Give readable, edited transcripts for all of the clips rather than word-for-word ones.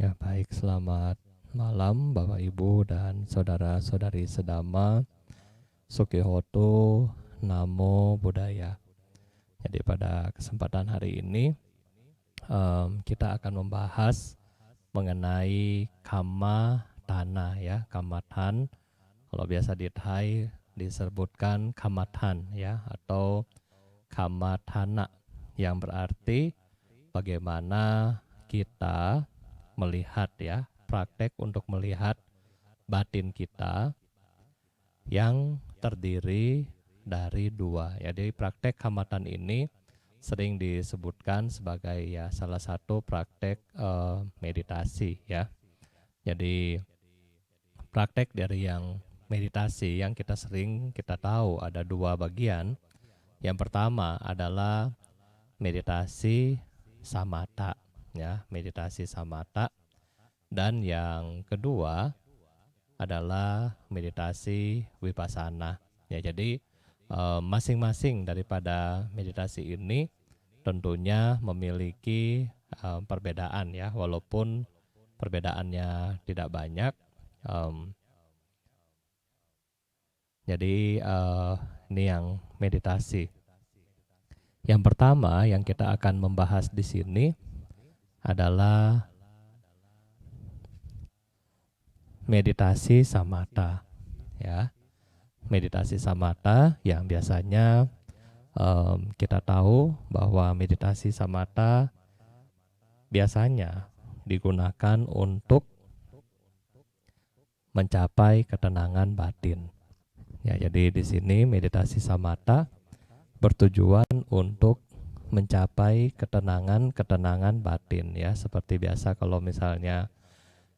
Ya, baik, selamat malam Bapak Ibu dan saudara-saudari sedama. Sukihoto, Namo Buddhaya. Jadi pada kesempatan hari ini kita akan membahas mengenai kama tanah ya, kamatan. Kalau biasa di Thai disebutkan kamatan ya, atau kamatana, yang berarti bagaimana kita melihat ya, praktek untuk melihat batin kita yang terdiri dari dua. Jadi praktek kamatan ini sering disebutkan sebagai ya salah satu praktek meditasi ya. Jadi praktek dari yang meditasi yang kita tahu ada dua bagian. Yang pertama adalah meditasi samatha ya, meditasi samatha, dan yang kedua adalah meditasi vipassana. Ya, jadi masing-masing daripada meditasi ini tentunya memiliki perbedaan ya, walaupun perbedaannya tidak banyak. Jadi ini yang meditasi. Yang pertama yang kita akan membahas di sini adalah meditasi samatha ya. Meditasi samatha yang biasanya kita tahu bahwa meditasi samatha biasanya digunakan untuk mencapai ketenangan batin. Ya, jadi di sini meditasi samatha bertujuan untuk mencapai ketenangan batin ya. Seperti biasa kalau misalnya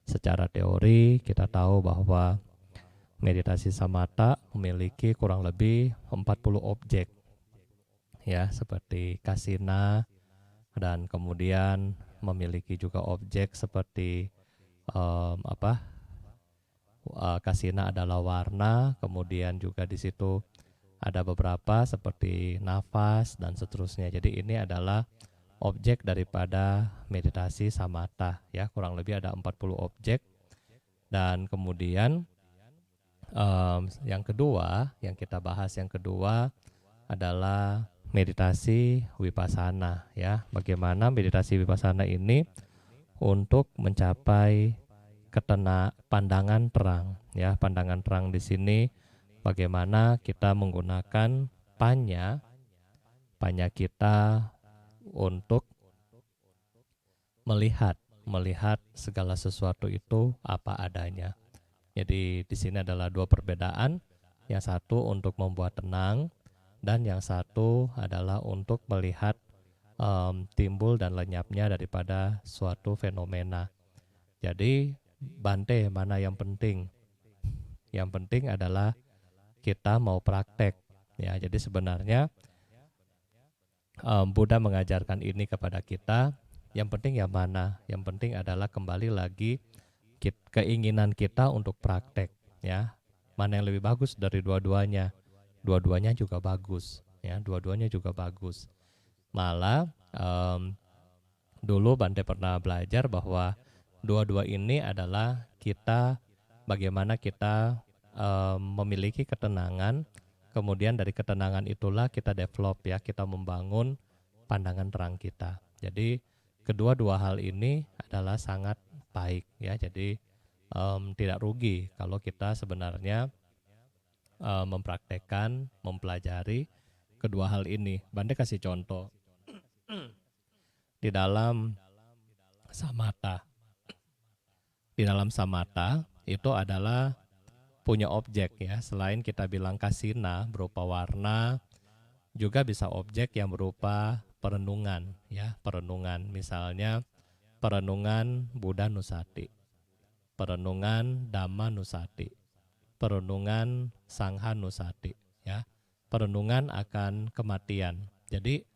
secara teori kita tahu bahwa meditasi samatha memiliki kurang lebih 40 objek ya, seperti kasina, dan kemudian memiliki juga objek seperti kasina adalah warna, kemudian juga di situ ada beberapa seperti nafas dan seterusnya. Jadi ini adalah objek daripada meditasi samatha ya, kurang lebih ada 40 objek. Dan kemudian yang kedua yang kita bahas, yang kedua adalah meditasi vipassana ya. Bagaimana meditasi vipassana ini untuk mencapai pandangan terang ya. Pandangan terang di sini bagaimana kita menggunakan panya kita untuk melihat segala sesuatu itu apa adanya. Jadi di sini adalah dua perbedaan. Yang satu untuk membuat tenang, dan yang satu adalah untuk melihat timbul dan lenyapnya daripada suatu fenomena. Jadi Bante, mana yang penting? Yang penting adalah kita mau praktek ya. Jadi sebenarnya Buddha mengajarkan ini kepada kita. Yang penting yang mana? Yang penting adalah kembali lagi keinginan kita untuk praktek ya. Mana yang lebih bagus dari dua-duanya? Dua-duanya juga bagus ya, dua-duanya juga bagus. Malah dulu Bante pernah belajar bahwa dua-dua ini adalah bagaimana kita memiliki ketenangan, kemudian dari ketenangan itulah kita develop ya, kita membangun pandangan terang kita. Jadi kedua-dua hal ini adalah sangat baik ya. Jadi tidak rugi kalau kita sebenarnya mempraktekkan, mempelajari kedua hal ini. Bante kasih contoh di dalam samatha. Di dalam samatha itu adalah punya objek ya. Selain kita bilang kasina berupa warna, juga bisa objek yang berupa perenungan ya. Perenungan misalnya perenungan Buddha Nusati, perenungan Dhamma Nusati, perenungan Sangha Nusati ya. Perenungan akan kematian. Jadi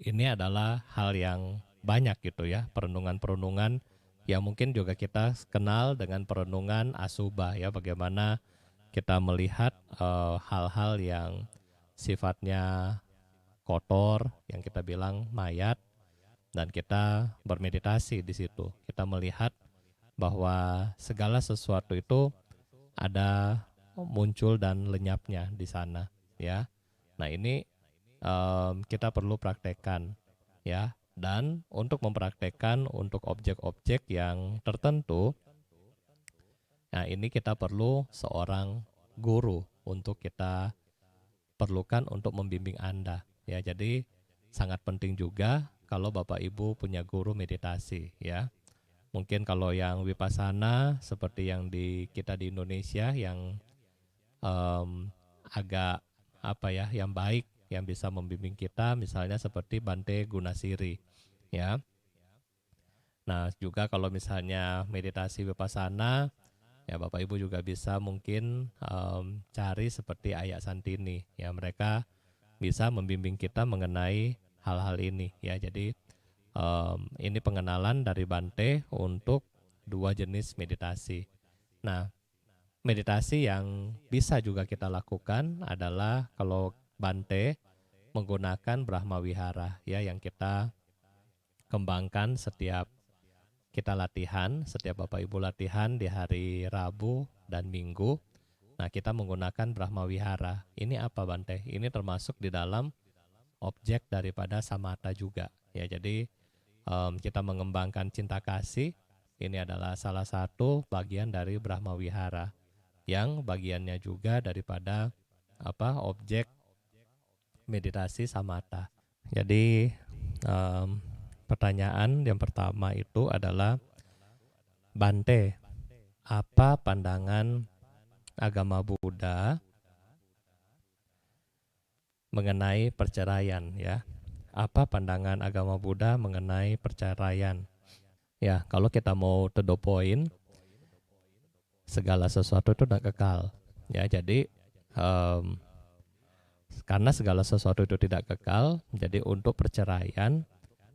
ini adalah hal yang banyak gitu ya, perenungan-perenungan yang mungkin juga kita kenal dengan perenungan asubha ya, bagaimana kita melihat hal-hal yang sifatnya kotor, yang kita bilang mayat, dan kita bermeditasi di situ. Kita melihat bahwa segala sesuatu itu ada muncul dan lenyapnya di sana, ya. Nah, ini kita perlu praktekkan, ya. Dan untuk mempraktekkan untuk objek-objek yang tertentu, nah ini kita perlu seorang guru untuk kita perlukan untuk membimbing Anda, ya. Jadi sangat penting juga kalau Bapak Ibu punya guru meditasi, ya. Mungkin kalau yang Vipassana seperti yang kita di Indonesia yang agak apa ya, yang baik, yang bisa membimbing kita, misalnya seperti Bante Gunasiri, ya. Nah, juga kalau misalnya meditasi Vipassana, ya Bapak Ibu juga bisa mungkin cari seperti Ayya Santini, ya. Mereka bisa membimbing kita mengenai hal-hal ini, ya. Jadi ini pengenalan dari Bante untuk dua jenis meditasi. Nah, meditasi yang bisa juga kita lakukan adalah kalau Bante menggunakan Brahma Wihara, ya, yang kita kembangkan setiap kita latihan, setiap Bapak Ibu latihan di hari Rabu dan Minggu. Nah, kita menggunakan Brahma Wihara. Ini apa, Bante? Ini termasuk di dalam objek daripada samatha juga, ya. Jadi kita mengembangkan cinta kasih. Ini adalah salah satu bagian dari Brahma Wihara, yang bagiannya juga daripada objek meditasi samatha. Jadi pertanyaan yang pertama itu adalah, Bante, apa pandangan agama Buddha mengenai perceraian, ya? Apa pandangan agama Buddha mengenai perceraian? Ya, kalau kita mau to the point, segala sesuatu itu tidak kekal, ya. Jadi karena segala sesuatu itu tidak kekal, jadi untuk perceraian,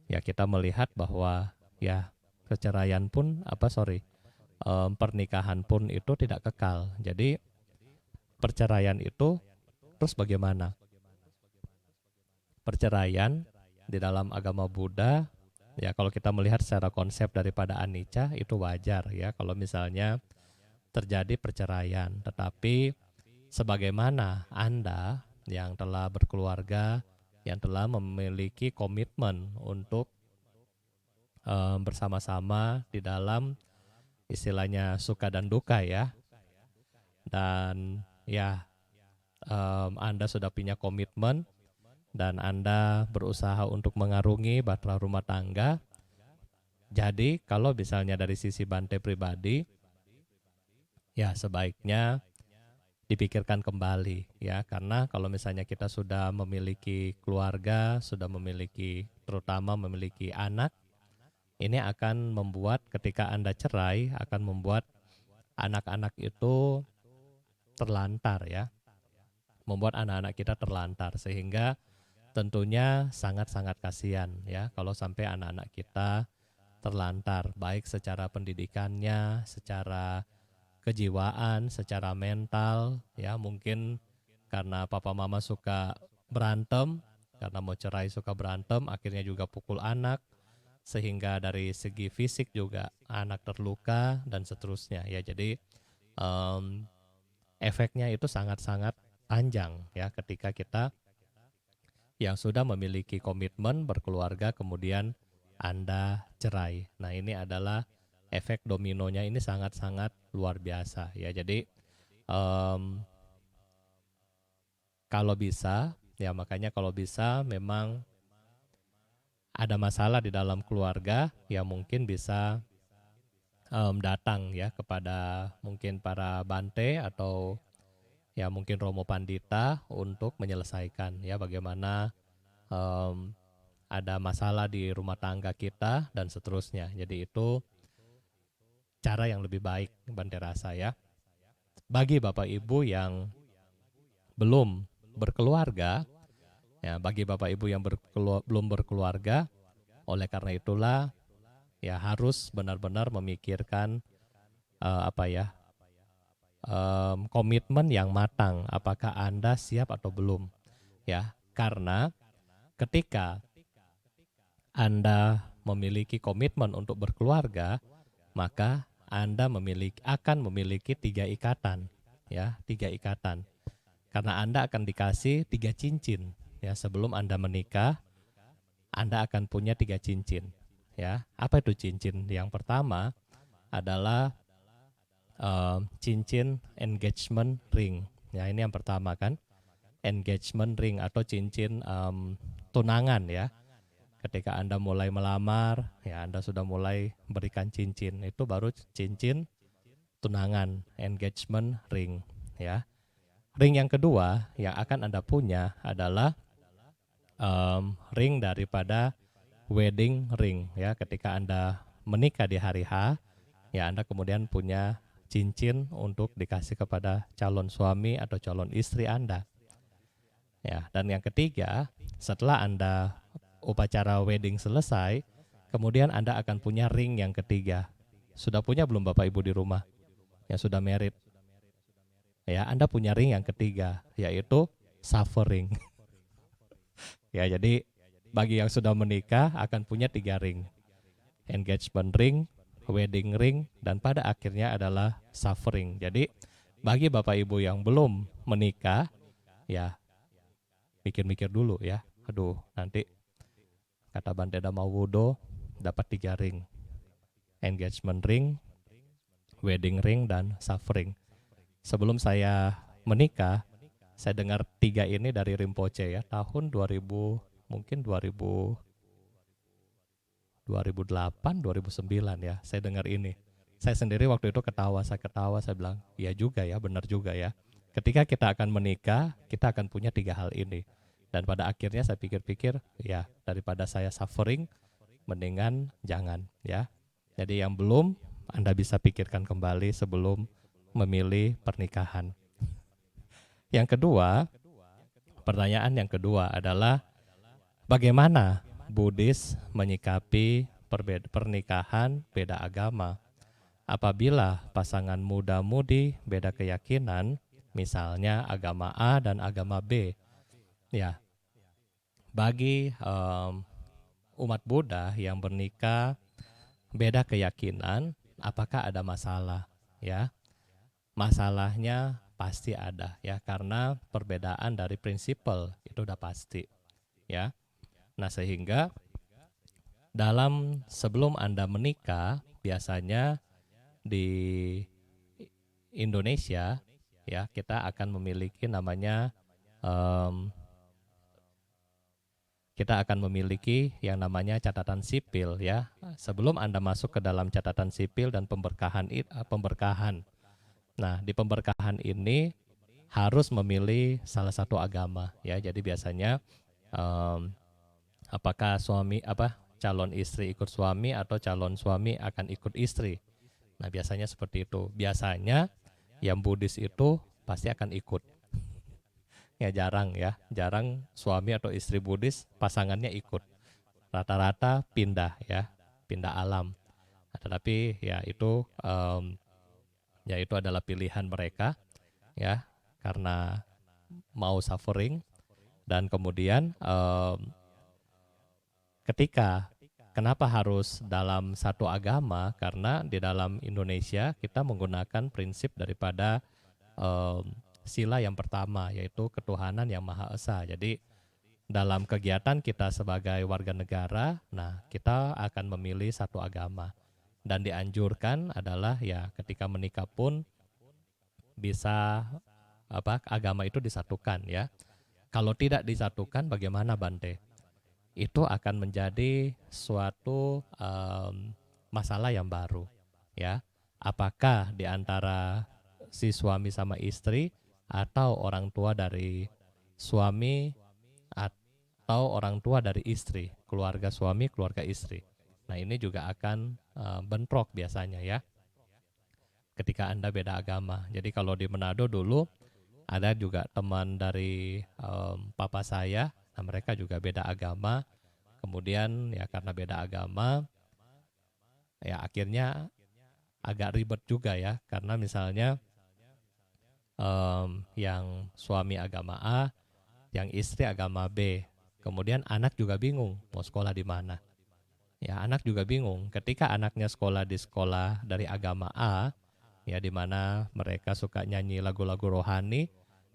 ya kita melihat bahwa ya perceraian pun pernikahan pun itu tidak kekal. Jadi perceraian itu terus bagaimana? Perceraian di dalam agama Buddha, ya kalau kita melihat secara konsep daripada anicca, itu wajar, ya, kalau misalnya terjadi perceraian. Tetapi sebagaimana Anda yang telah berkeluarga, yang telah memiliki komitmen untuk bersama-sama di dalam istilahnya suka dan duka, ya. Dan ya Anda sudah punya komitmen dan Anda berusaha untuk mengarungi bahtera rumah tangga. Jadi kalau misalnya dari sisi Bante pribadi, ya sebaiknya dipikirkan kembali, ya. Karena kalau misalnya kita sudah memiliki keluarga, sudah memiliki, terutama memiliki anak, ini akan membuat ketika Anda cerai, akan membuat anak-anak itu terlantar, ya. Membuat anak-anak kita terlantar, sehingga tentunya sangat-sangat kasihan, ya, kalau sampai anak-anak kita terlantar, baik secara pendidikannya, secara kejiwaan, secara mental, ya. Mungkin karena papa mama suka berantem, karena mau cerai suka berantem, akhirnya juga pukul anak, sehingga dari segi fisik juga anak terluka dan seterusnya, ya. Jadi efeknya itu sangat-sangat panjang, ya, ketika kita yang sudah memiliki komitmen berkeluarga kemudian Anda cerai. Nah, ini adalah efek dominonya, ini sangat-sangat luar biasa, ya. Jadi kalau bisa, ya, makanya kalau bisa memang ada masalah di dalam keluarga, ya mungkin bisa datang, ya, kepada mungkin para Bante atau ya mungkin Romo Pandita untuk menyelesaikan, ya, bagaimana ada masalah di rumah tangga kita dan seterusnya. Jadi itu cara yang lebih baik, Bante rasa, ya. Bagi Bapak Ibu yang belum berkeluarga, ya, bagi Bapak Ibu yang belum berkeluarga, oleh karena itulah ya harus benar-benar memikirkan komitmen yang matang, apakah Anda siap atau belum, ya. Karena ketika Anda memiliki komitmen untuk berkeluarga, maka Anda akan memiliki 3 ikatan, ya, 3 ikatan. Karena Anda akan dikasih 3 cincin, ya, sebelum Anda menikah, Anda akan punya 3 cincin, ya. Apa itu cincin? Yang pertama adalah cincin engagement ring, ya, ini yang pertama kan, engagement ring atau cincin tunangan, ya. Ketika Anda mulai melamar, ya Anda sudah mulai berikan cincin, itu baru cincin tunangan, engagement ring, ya. Ring yang kedua yang akan Anda punya adalah ring daripada wedding ring, ya. Ketika Anda menikah di hari H, ya Anda kemudian punya cincin untuk dikasih kepada calon suami atau calon istri Anda. Ya, dan yang ketiga, setelah Anda upacara wedding selesai, kemudian Anda akan punya ring yang ketiga. Sudah punya belum Bapak Ibu di rumah yang sudah married? Ya, Anda punya ring yang ketiga, yaitu suffering. Ya, jadi bagi yang sudah menikah akan punya 3 ring. Engagement ring, wedding ring, dan pada akhirnya adalah suffering. Jadi bagi Bapak Ibu yang belum menikah, ya mikir-mikir dulu ya. Aduh, nanti kata Bandeda Mawudo dapat 3 ring. Engagement ring, wedding ring, dan suffering. Sebelum saya menikah, saya dengar 3 ini dari Rinpoche ya, tahun 2000, mungkin 2008, 2009 ya, saya dengar ini. Saya sendiri waktu itu ketawa, saya bilang, iya juga ya, benar juga ya. Ketika kita akan menikah, kita akan punya 3 hal ini. Dan pada akhirnya saya pikir-pikir, ya daripada saya suffering, mendingan jangan ya. Jadi yang belum, Anda bisa pikirkan kembali sebelum memilih pernikahan. Yang kedua, pertanyaan yang kedua adalah bagaimana Buddhis menyikapi pernikahan beda agama? Apabila pasangan muda-mudi beda keyakinan, misalnya agama A dan agama B, ya, bagi umat Buddha yang bernikah beda keyakinan, apakah ada masalah? Ya, masalahnya pasti ada ya, karena perbedaan dari prinsipal itu udah pasti ya. Nah, sehingga sebelum Anda menikah, biasanya di Indonesia ya, kita akan memiliki namanya yang namanya catatan sipil ya. Sebelum Anda masuk ke dalam catatan sipil dan pemberkahan. Nah, di pemberkahan ini harus memilih salah satu agama ya. Jadi biasanya apakah calon istri ikut suami atau calon suami akan ikut istri. Nah, biasanya seperti itu. Biasanya yang Buddhis itu pasti akan ikut. Ya jarang suami atau istri Buddhis pasangannya ikut. Rata-rata pindah ya, pindah alam. Nah, tetapi ya itu adalah pilihan mereka ya, karena mau suffering. Dan kemudian kenapa harus dalam satu agama? Karena di dalam Indonesia kita menggunakan prinsip daripada sila yang pertama, yaitu ketuhanan yang Maha Esa. Jadi dalam kegiatan kita sebagai warga negara, nah kita akan memilih satu agama. Dan dianjurkan adalah ya ketika menikah pun bisa agama itu disatukan ya. Kalau tidak disatukan bagaimana Bante? Itu akan menjadi suatu masalah yang baru ya. Apakah di antara si suami sama istri atau orang tua dari suami atau orang tua dari istri, keluarga suami, keluarga istri. Nah, ini juga akan bentrok biasanya ya, ketika Anda beda agama. Jadi kalau di Manado dulu ada juga teman dari papa saya, nah mereka juga beda agama. Kemudian ya karena beda agama, ya akhirnya agak ribet juga ya, karena misalnya yang suami agama A, yang istri agama B. Kemudian anak juga bingung mau sekolah di mana. Ya, anak juga bingung ketika anaknya sekolah di sekolah dari agama A, ya di mana mereka suka nyanyi lagu-lagu rohani.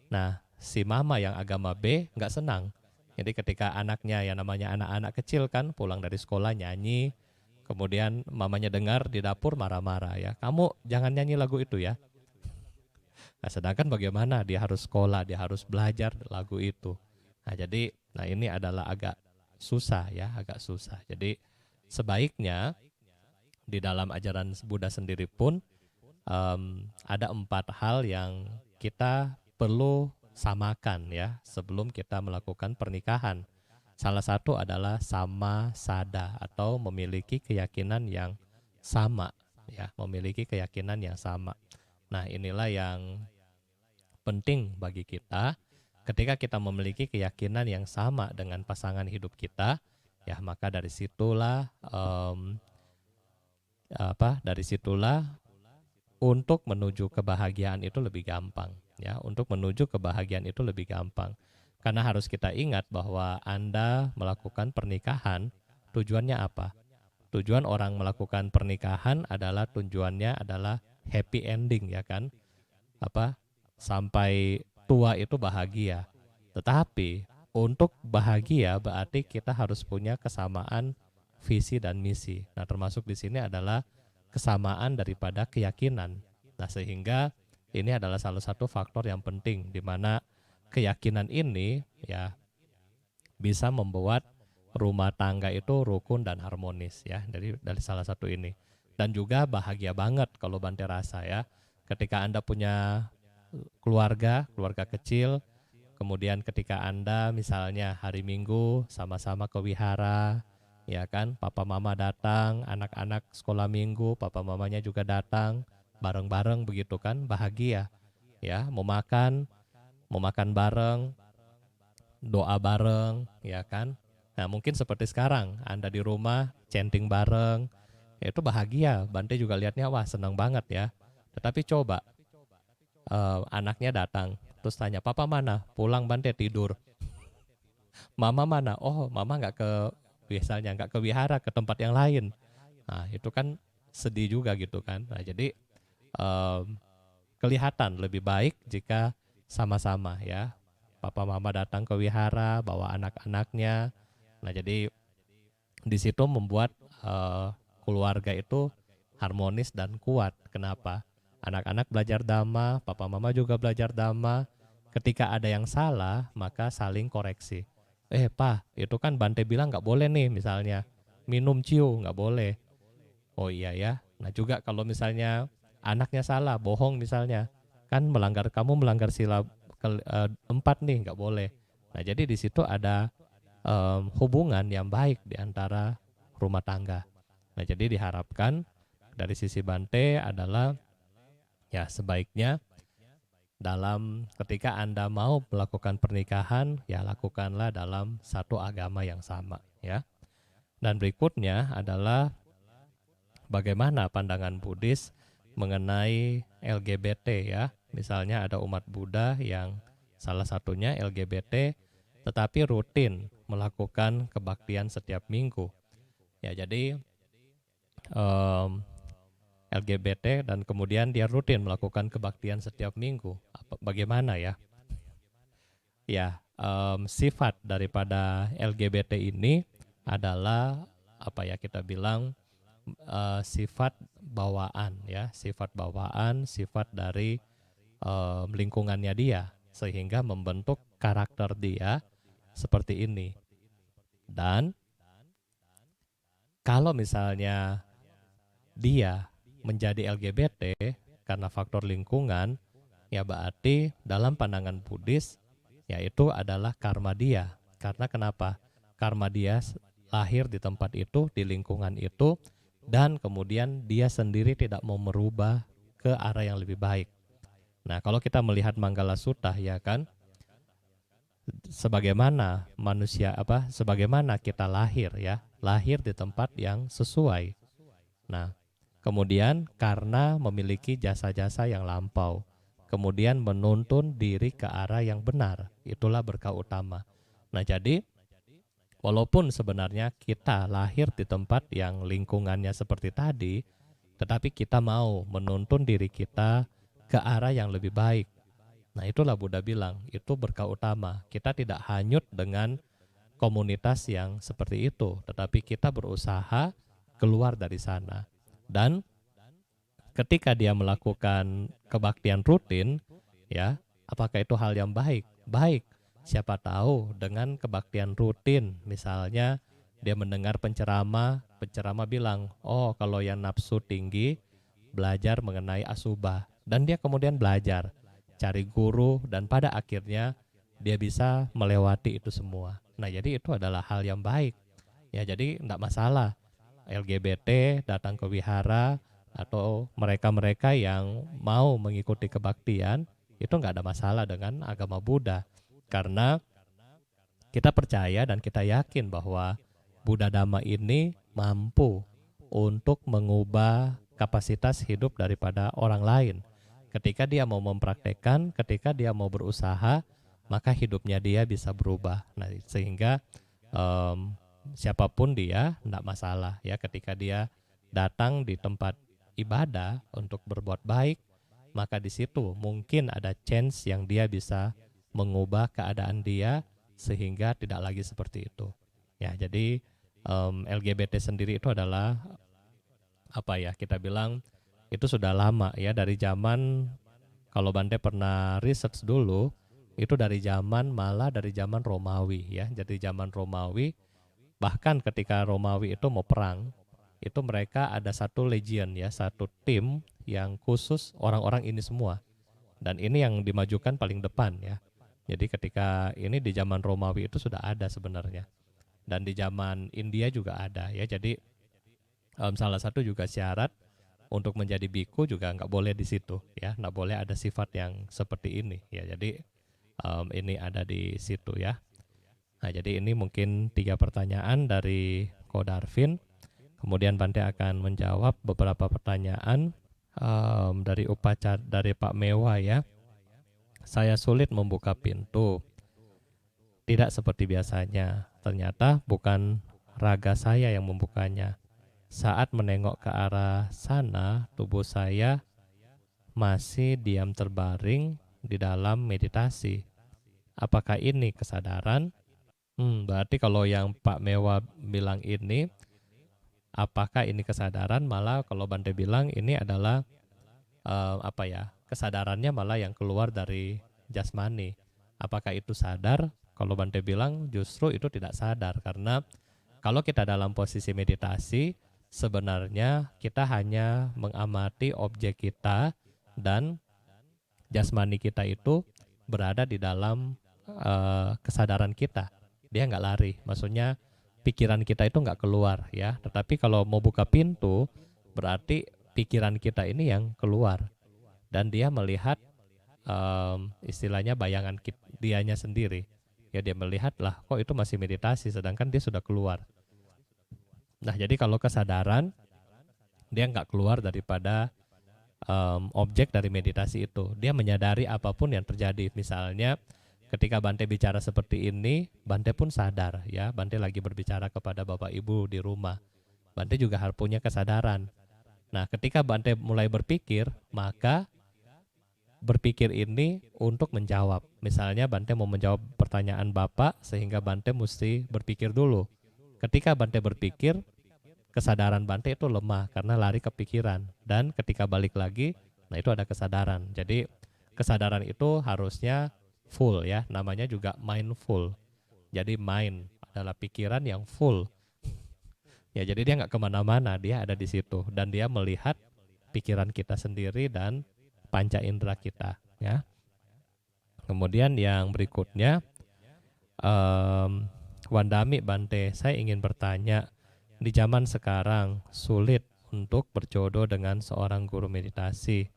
Nah, si mama yang agama B nggak senang. Jadi ketika anaknya yang namanya anak-anak kecil kan pulang dari sekolah nyanyi, kemudian mamanya dengar di dapur marah-marah ya, kamu jangan nyanyi lagu itu ya. Nah, sedangkan bagaimana dia harus sekolah, dia harus belajar lagu itu. Nah ini adalah agak susah ya, agak susah. Jadi sebaiknya di dalam ajaran Buddha sendiri pun ada 4 hal yang kita perlu samakan ya sebelum kita melakukan pernikahan. Salah satu adalah sama sada atau memiliki keyakinan yang sama ya, memiliki keyakinan yang sama. Nah, inilah yang penting bagi kita ketika kita memiliki keyakinan yang sama dengan pasangan hidup kita, ya maka dari situlah dari situlah untuk menuju kebahagiaan itu lebih gampang ya, untuk menuju kebahagiaan itu lebih gampang. Karena harus kita ingat bahwa Anda melakukan pernikahan tujuannya apa? Tujuan orang melakukan pernikahan adalah tujuannya adalah happy ending ya kan? Apa? Sampai tua itu bahagia. Tetapi untuk bahagia berarti kita harus punya kesamaan visi dan misi. Nah, termasuk di sini adalah kesamaan daripada keyakinan. Nah, sehingga ini adalah salah satu faktor yang penting di mana keyakinan ini ya bisa membuat rumah tangga itu rukun dan harmonis ya dari salah satu ini. Dan juga bahagia banget kalau Bante rasa ya. Ketika Anda punya keluarga kecil, kemudian ketika Anda misalnya hari Minggu sama-sama ke wihara, ya kan, papa mama datang, anak-anak sekolah minggu, papa mamanya juga datang, bareng-bareng begitu kan, bahagia. Ya, mau makan bareng, doa bareng, ya kan. Nah, mungkin seperti sekarang, Anda di rumah, chanting bareng, ya itu bahagia. Bante juga lihatnya, wah senang banget ya. Tetapi coba, anaknya datang, terus tanya, papa mana? Pulang Bante tidur. Mama mana? Oh, mama nggak ke biasanya nggak ke wihara, ke tempat yang lain. Nah, itu kan sedih juga gitu kan. Nah, jadi um, kelihatan lebih baik jika sama-sama ya. Papa mama datang ke wihara, bawa anak-anaknya. Nah, jadi di situ membuat keluarga itu harmonis dan kuat. Kenapa? Anak-anak belajar dhamma, papa mama juga belajar dhamma. Ketika ada yang salah, maka saling koreksi. Pak, itu kan Bante bilang nggak boleh nih, misalnya minum ciu nggak boleh. Oh iya ya. Nah juga kalau misalnya anaknya salah, bohong misalnya, kan kamu melanggar sila 4 nih, nggak boleh. Nah jadi di situ ada hubungan yang baik di antara rumah tangga. Nah jadi diharapkan dari sisi Bante adalah ya sebaiknya dalam ketika Anda mau melakukan pernikahan, ya lakukanlah dalam satu agama yang sama ya. Dan berikutnya adalah bagaimana pandangan Buddhis mengenai LGBT ya. Misalnya ada umat Buddha yang salah satunya LGBT tetapi rutin melakukan kebaktian setiap minggu. Ya, jadi LGBT dan kemudian dia rutin melakukan kebaktian setiap minggu. Bagaimana ya? Ya, sifat daripada LGBT ini adalah apa ya kita bilang sifat bawaan ya, sifat bawaan, sifat dari lingkungannya dia sehingga membentuk karakter dia seperti ini. Dan kalau misalnya dia menjadi LGBT karena faktor lingkungan, ya berarti dalam pandangan Buddhis yaitu adalah karma dia. Karena kenapa? Karma dia lahir di tempat itu, di lingkungan itu, dan kemudian dia sendiri tidak mau merubah ke arah yang lebih baik. Nah, kalau kita melihat Manggala Sutta ya kan, sebagaimana sebagaimana kita lahir ya, lahir di tempat yang sesuai. Nah, kemudian karena memiliki jasa-jasa yang lampau, kemudian menuntun diri ke arah yang benar, itulah berkah utama. Nah, jadi Walaupun sebenarnya kita lahir di tempat yang lingkungannya seperti tadi, tetapi kita mau menuntun diri kita ke arah yang lebih baik. Nah, itulah Buddha bilang, itu berkah utama. Kita tidak hanyut dengan komunitas yang seperti itu, tetapi kita berusaha keluar dari sana. Dan ketika dia melakukan kebaktian rutin, ya, apakah itu hal yang baik? Baik. Siapa tahu dengan kebaktian rutin, misalnya dia mendengar penceramah, penceramah bilang, oh kalau yang nafsu tinggi, belajar mengenai asubah. Dan dia kemudian belajar, cari guru, dan pada akhirnya dia bisa melewati itu semua. Nah, jadi itu adalah hal yang baik. Ya, jadi enggak masalah LGBT datang ke wihara atau mereka-mereka yang mau mengikuti kebaktian, itu enggak ada masalah dengan agama Buddha. Karena kita percaya dan kita yakin bahwa Buddha Dhamma ini mampu untuk mengubah kapasitas hidup daripada orang lain. Ketika dia mau mempraktekkan, ketika dia mau berusaha, maka hidupnya dia bisa berubah. Nah, sehingga siapapun dia tidak masalah ya, ketika dia datang di tempat ibadah untuk berbuat baik, maka di situ mungkin ada chance yang dia bisa mengubah keadaan dia sehingga tidak lagi seperti itu. Ya, jadi LGBT sendiri itu adalah apa ya, kita bilang itu sudah lama ya, dari zaman, kalau Bante pernah research dulu, itu dari zaman, malah dari zaman Romawi ya. Jadi zaman Romawi, bahkan ketika Romawi itu mau perang, itu mereka ada satu legion ya, satu tim yang khusus orang-orang ini semua. Dan ini yang dimajukan paling depan ya. Jadi ketika ini di zaman Romawi itu sudah ada sebenarnya. Dan di zaman India juga ada ya. Jadi salah satu juga syarat untuk menjadi biku juga nggak boleh di situ ya, nggak boleh ada sifat yang seperti ini ya. Jadi ini ada di situ ya. Nah, jadi ini mungkin 3 pertanyaan dari Ko Darvin. Kemudian Bante akan menjawab beberapa pertanyaan dari upacara dari Pak Mewa ya. Saya sulit membuka pintu, tidak seperti biasanya. Ternyata bukan raga saya yang membukanya. Saat menengok ke arah sana, tubuh saya masih diam terbaring di dalam meditasi. Apakah ini kesadaran? Berarti kalau yang Pak Mewa bilang ini, apakah ini kesadaran? Malah kalau Bante bilang ini adalah kesadarannya malah yang keluar dari jasmani. Apakah itu sadar? Kalau Bante bilang justru itu tidak sadar, karena kalau kita dalam posisi meditasi, sebenarnya kita hanya mengamati objek kita dan jasmani kita itu berada di dalam kesadaran kita. Dia nggak lari, maksudnya pikiran kita itu nggak keluar ya. Tetapi kalau mau buka pintu, berarti pikiran kita ini yang keluar dan dia melihat istilahnya bayangan dianya sendiri. Ya, dia melihat lah, kok itu masih meditasi sedangkan dia sudah keluar. Nah, jadi kalau kesadaran dia nggak keluar daripada objek dari meditasi itu. Dia menyadari apapun yang terjadi. Misalnya ketika Bante bicara seperti ini, Bante pun sadar ya, Bante lagi berbicara kepada Bapak Ibu di rumah. Bante juga harus punya kesadaran. Nah, ketika Bante mulai berpikir, maka berpikir ini untuk menjawab. Misalnya Bante mau menjawab pertanyaan Bapak, sehingga Bante mesti berpikir dulu. Ketika Bante berpikir, kesadaran Bante itu lemah karena lari ke pikiran. Dan ketika balik lagi, nah itu ada kesadaran. Jadi kesadaran itu harusnya full ya, namanya juga mindful. Jadi mind adalah pikiran yang full. Ya, jadi dia nggak kemana-mana, dia ada di situ. Dan dia melihat pikiran kita sendiri dan panca indera kita ya. Kemudian yang berikutnya, Wandami Bante, saya ingin bertanya, di zaman sekarang sulit untuk berjodoh dengan seorang guru meditasi.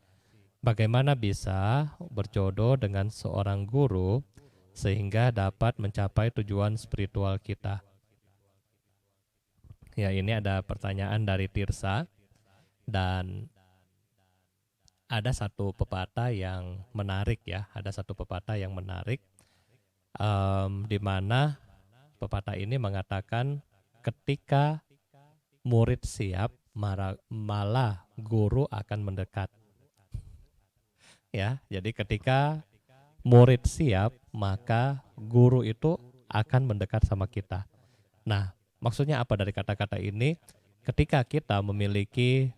Bagaimana bisa berjodoh dengan seorang guru sehingga dapat mencapai tujuan spiritual kita? Ya, ini ada pertanyaan dari Tirsa, dan ada satu pepatah yang menarik ya, di mana Pepatah ini mengatakan ketika murid siap, malah guru akan mendekat. Ya, jadi ketika murid siap, maka guru itu akan mendekat sama kita. Nah, maksudnya apa dari kata-kata ini? Ketika kita memiliki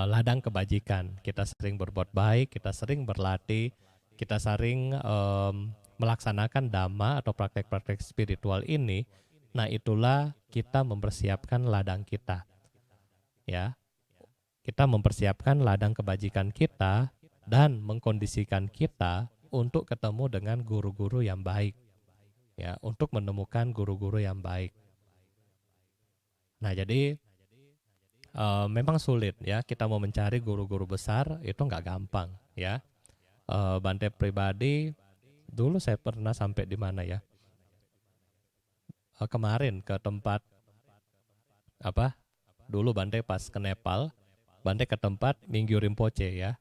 ladang kebajikan, kita sering berbuat baik, kita sering berlatih, kita sering melaksanakan dhamma atau praktek-praktek spiritual ini. Nah, itulah kita mempersiapkan ladang kita, ya. Kita mempersiapkan ladang kebajikan kita dan mengkondisikan kita untuk ketemu dengan guru-guru yang baik, ya, untuk menemukan guru-guru yang baik. Nah, jadi memang sulit ya, kita mau mencari guru-guru besar itu nggak gampang ya. Bante pribadi dulu saya pernah sampai di mana ya? Kemarin ke tempat apa? Dulu Bante pas ke Nepal, Bante ke tempat Mingyu Rinpoche ya.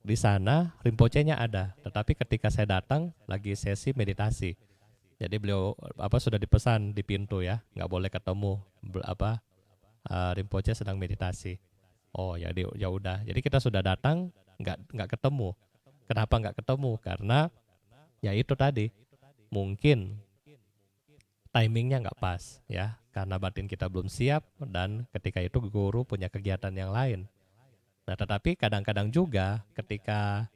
Di sana Rinpoche-nya ada, tetapi ketika saya datang lagi sesi meditasi. Jadi beliau sudah dipesan di pintu ya, nggak boleh ketemu Rinpoche sedang meditasi. Oh ya, ya udah. Jadi kita sudah datang nggak ketemu. Kenapa nggak ketemu? Karena ya itu tadi, mungkin timingnya nggak pas ya, karena batin kita belum siap dan ketika itu guru punya kegiatan yang lain. Nah, tetapi kadang-kadang juga ketika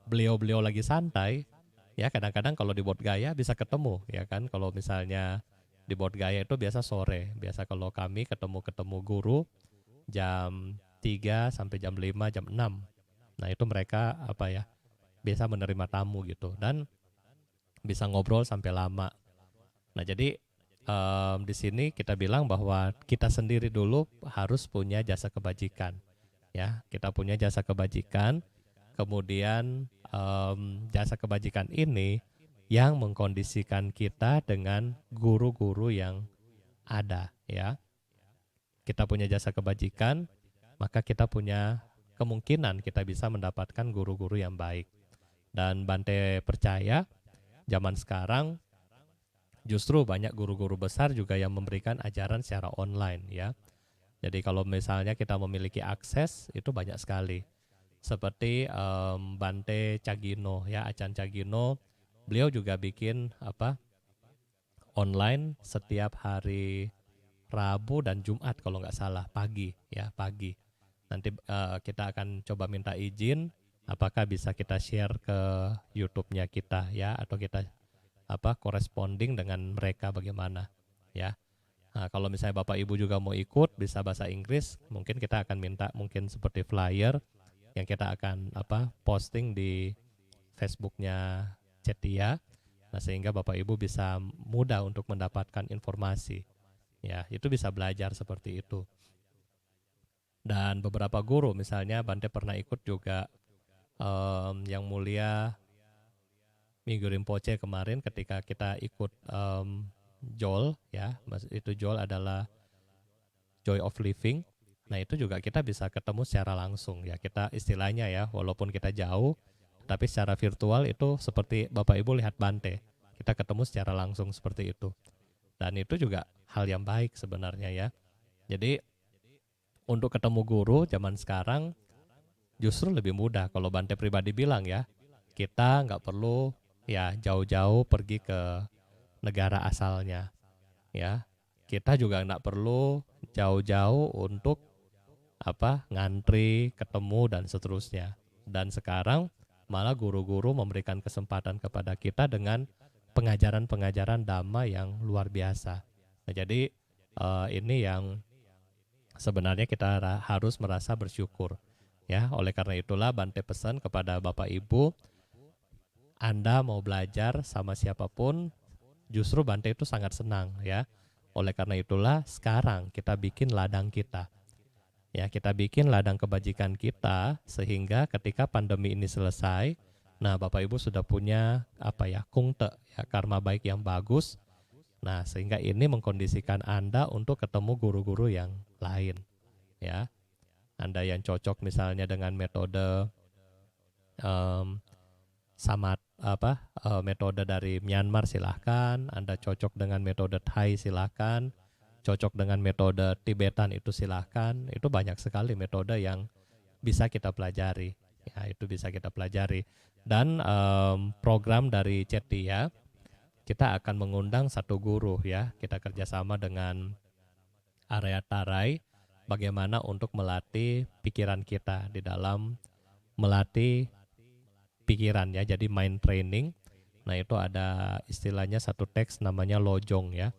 beliau-beliau lagi santai, ya kadang-kadang kalau di Bodh Gaya bisa ketemu ya kan. Kalau misalnya di Bodh Gaya itu biasa sore, biasa kalau kami ketemu guru jam 3 sampai jam 5, jam 6. Nah, itu mereka biasa menerima tamu gitu dan bisa ngobrol sampai lama. Nah, jadi di sini kita bilang bahwa kita sendiri dulu harus punya jasa kebajikan. Ya, kita punya jasa kebajikan, kemudian jasa kebajikan ini yang mengkondisikan kita dengan guru-guru yang ada ya. Kita punya jasa kebajikan, maka kita punya kemungkinan kita bisa mendapatkan guru-guru yang baik. Dan Bante percaya zaman sekarang justru banyak guru-guru besar juga yang memberikan ajaran secara online ya. Jadi kalau misalnya kita memiliki akses itu banyak sekali. Seperti Bante Cagino ya, Acan Cagino, beliau juga bikin online setiap hari Rabu dan Jumat kalau nggak salah pagi ya, pagi. Nanti kita akan coba minta izin apakah bisa kita share ke YouTube-nya kita ya, atau kita corresponding dengan mereka bagaimana ya. Nah, kalau misalnya Bapak Ibu juga mau ikut bisa bahasa Inggris, mungkin kita akan minta mungkin seperti flyer yang kita akan posting di Facebook-nya Cetia. Nah, sehingga Bapak Ibu bisa mudah untuk mendapatkan informasi. Ya, itu bisa belajar seperti itu. Dan beberapa guru, misalnya Bante pernah ikut juga Yang Mulia Mingyu Rinpoche kemarin ketika kita ikut JOL ya, itu JOL adalah Joy of Living. Nah, itu juga kita bisa ketemu secara langsung ya, kita istilahnya ya, walaupun kita jauh, tapi secara virtual itu seperti Bapak Ibu lihat Bante, kita ketemu secara langsung seperti itu. Dan itu juga hal yang baik sebenarnya ya. Jadi untuk ketemu guru zaman sekarang justru lebih mudah. Kalau Bante pribadi bilang ya, kita nggak perlu ya jauh-jauh pergi ke negara asalnya ya. Kita juga nggak perlu jauh-jauh untuk ngantri, ketemu dan seterusnya. Dan sekarang malah guru-guru memberikan kesempatan kepada kita dengan pengajaran-pengajaran dhamma yang luar biasa. Nah, jadi ini yang sebenarnya kita harus merasa bersyukur ya. Oleh karena itulah Bante pesan kepada Bapak Ibu, Anda mau belajar sama siapapun, justru Bante itu sangat senang ya. Oleh karena itulah sekarang kita bikin ladang kita. Ya, kita bikin ladang kebajikan kita sehingga ketika pandemi ini selesai, nah Bapak Ibu sudah punya kungte ya, karma baik yang bagus. Nah, sehingga ini mengkondisikan Anda untuk ketemu guru-guru yang lain ya. Anda yang cocok misalnya dengan metode metode dari Myanmar silahkan, Anda cocok dengan metode Thai silahkan, cocok dengan metode Tibetan itu silahkan. Itu banyak sekali metode yang bisa kita pelajari. Ya, itu bisa kita pelajari. Dan program dari Cetia, kita akan mengundang satu guru ya. Kita kerjasama dengan area Tarai, bagaimana untuk melatih pikiran kita di dalam melatih pikiran ya. Jadi mind training. Nah itu ada istilahnya satu teks namanya Lojong ya.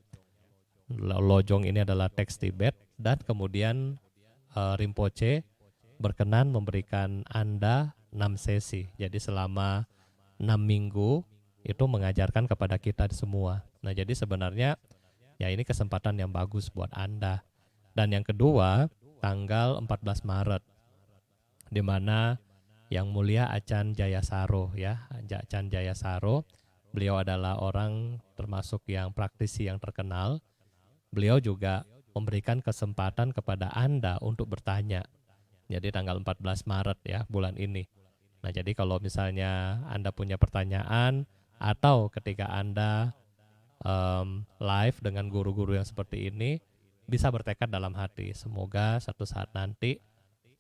Lojong ini adalah teks Tibet dan kemudian Rinpoche berkenan memberikan Anda 6 sesi. Jadi selama 6 minggu itu mengajarkan kepada kita semua. Nah jadi sebenarnya ya ini kesempatan yang bagus buat Anda. Dan yang kedua tanggal 14 Maret di mana yang mulia Acan Jayasaro ya, Acan Jayasaro, beliau adalah orang termasuk yang praktisi yang terkenal. Beliau juga memberikan kesempatan kepada Anda untuk bertanya. Jadi tanggal 14 Maret ya, bulan ini. Nah, jadi kalau misalnya Anda punya pertanyaan atau ketika Anda live dengan guru-guru yang seperti ini, bisa bertekad dalam hati. Semoga satu saat nanti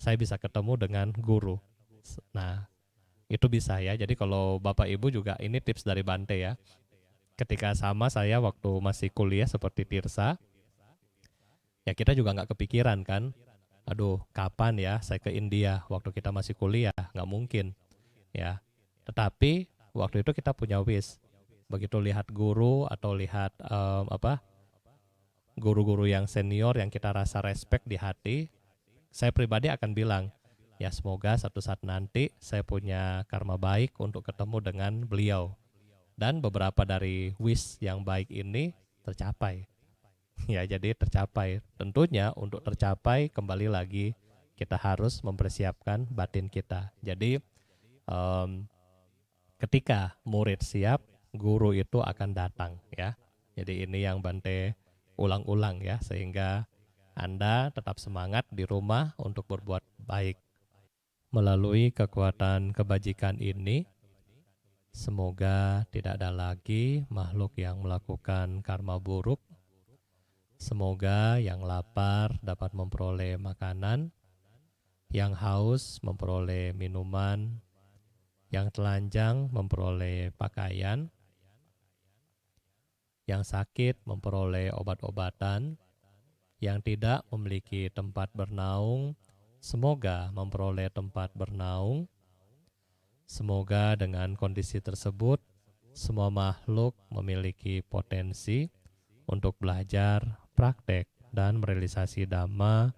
saya bisa ketemu dengan guru. Nah, itu bisa ya. Jadi kalau Bapak Ibu juga ini tips dari Bante ya. Ketika sama saya waktu masih kuliah seperti Tirsa, ya kita juga nggak kepikiran kan. Aduh, kapan ya saya ke India waktu kita masih kuliah? Nggak mungkin ya. Tetapi waktu itu kita punya wish. Begitu lihat guru atau lihat guru-guru yang senior yang kita rasa respect di hati, saya pribadi akan bilang, ya semoga satu saat nanti saya punya karma baik untuk ketemu dengan beliau. Dan beberapa dari wish yang baik ini tercapai. Ya, jadi tercapai. Tentunya untuk tercapai kembali lagi kita harus mempersiapkan batin kita. Jadi ketika murid siap, guru itu akan datang ya. Jadi ini yang Bante ulang-ulang ya, sehingga Anda tetap semangat di rumah untuk berbuat baik. Melalui kekuatan kebajikan ini, semoga tidak ada lagi makhluk yang melakukan karma buruk. Semoga yang lapar dapat memperoleh makanan, yang haus memperoleh minuman, yang telanjang memperoleh pakaian, yang sakit memperoleh obat-obatan, yang tidak memiliki tempat bernaung, semoga memperoleh tempat bernaung. Semoga dengan kondisi tersebut, semua makhluk memiliki potensi untuk belajar, praktek, dan merealisasi Dhamma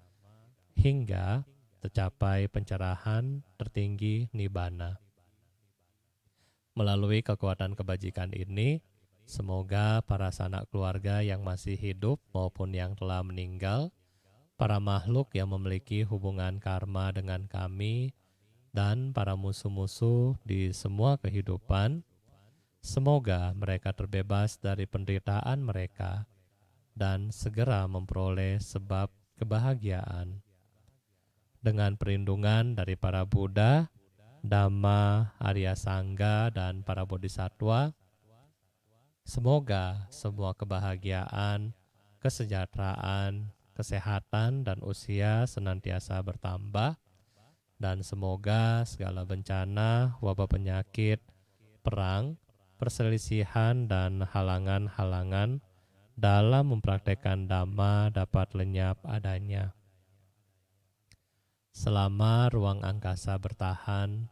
hingga tercapai pencerahan tertinggi Nibbana. Melalui kekuatan kebajikan ini, semoga para sanak keluarga yang masih hidup maupun yang telah meninggal, para makhluk yang memiliki hubungan karma dengan kami, dan para musuh-musuh di semua kehidupan, semoga mereka terbebas dari penderitaan mereka dan segera memperoleh sebab kebahagiaan. Dengan perlindungan dari para Buddha, Dhamma, Arya Sangga, dan para Bodhisattva, semoga semua kebahagiaan, kesejahteraan, kesehatan, dan usia senantiasa bertambah, dan semoga segala bencana, wabah penyakit, perang, perselisihan, dan halangan-halangan dalam mempraktekkan Dhamma dapat lenyap adanya. Selama ruang angkasa bertahan,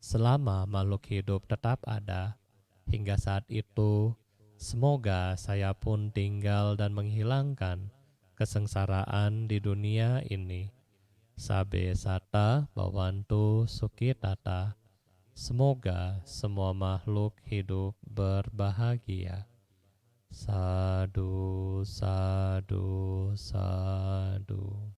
selama makhluk hidup tetap ada, hingga saat itu, semoga saya pun tinggal dan menghilangkan kesengsaraan di dunia ini. Sabe sata bawantu sukitata. Semoga semua makhluk hidup berbahagia. Sadu, sadu, sadu.